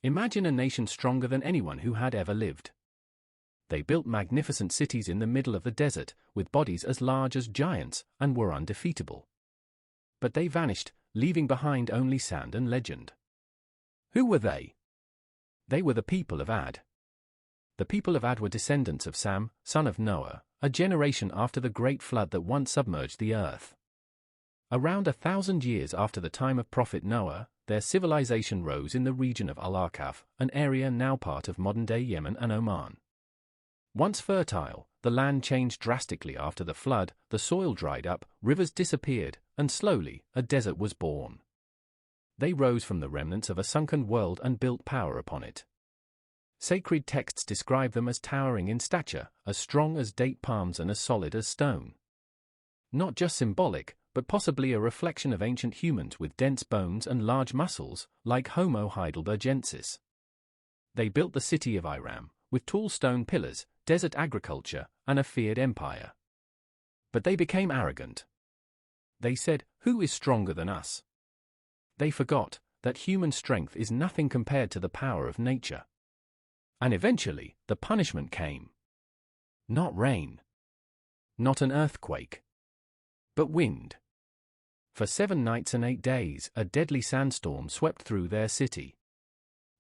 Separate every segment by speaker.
Speaker 1: Imagine a nation stronger than anyone who had ever lived. They built magnificent cities in the middle of the desert, with bodies as large as giants, and were undefeatable. But they vanished, leaving behind only sand and legend. Who were they? They were the people of Ad. The people of Ad were descendants of Sam, son of Noah, a generation after the great flood that once submerged the earth. Around 1,000 years after the time of Prophet Noah, their civilization rose in the region of Al-Arqaf, an area now part of modern-day Yemen and Oman. Once fertile, the land changed drastically after the flood, the soil dried up, rivers disappeared, and slowly, a desert was born. They rose from the remnants of a sunken world and built power upon it. Sacred texts describe them as towering in stature, as strong as date palms and as solid as stone. Not just symbolic, but possibly a reflection of ancient humans with dense bones and large muscles, like Homo heidelbergensis. They built the city of Iram, with tall stone pillars, desert agriculture, and a feared empire. But they became arrogant. They said, "Who is stronger than us?" They forgot that human strength is nothing compared to the power of nature. And eventually, the punishment came. Not rain. Not an earthquake. But wind. For 7 nights and 8 days, a deadly sandstorm swept through their city.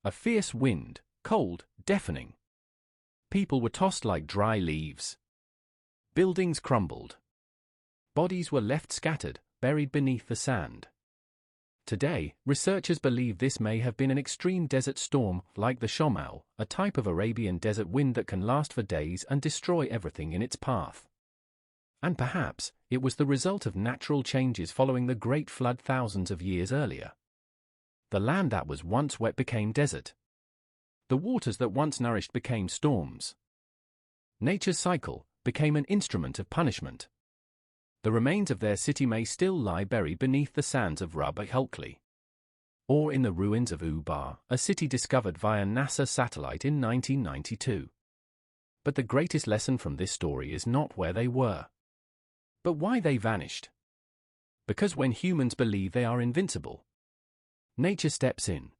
Speaker 1: A fierce wind, cold, deafening. People were tossed like dry leaves. Buildings crumbled. Bodies were left scattered, buried beneath the sand. Today, researchers believe this may have been an extreme desert storm, like the Shomal, a type of Arabian desert wind that can last for days and destroy everything in its path. And perhaps, it was the result of natural changes following the Great Flood thousands of years earlier. The land that was once wet became desert. The waters that once nourished became storms. Nature's cycle became an instrument of punishment. The remains of their city may still lie buried beneath the sands of Rub al-Khali. Or in the ruins of Ubar, a city discovered via NASA satellite in 1992. But the greatest lesson from this story is not where they were, but why they vanished. Because when humans believe they are invincible, nature steps in.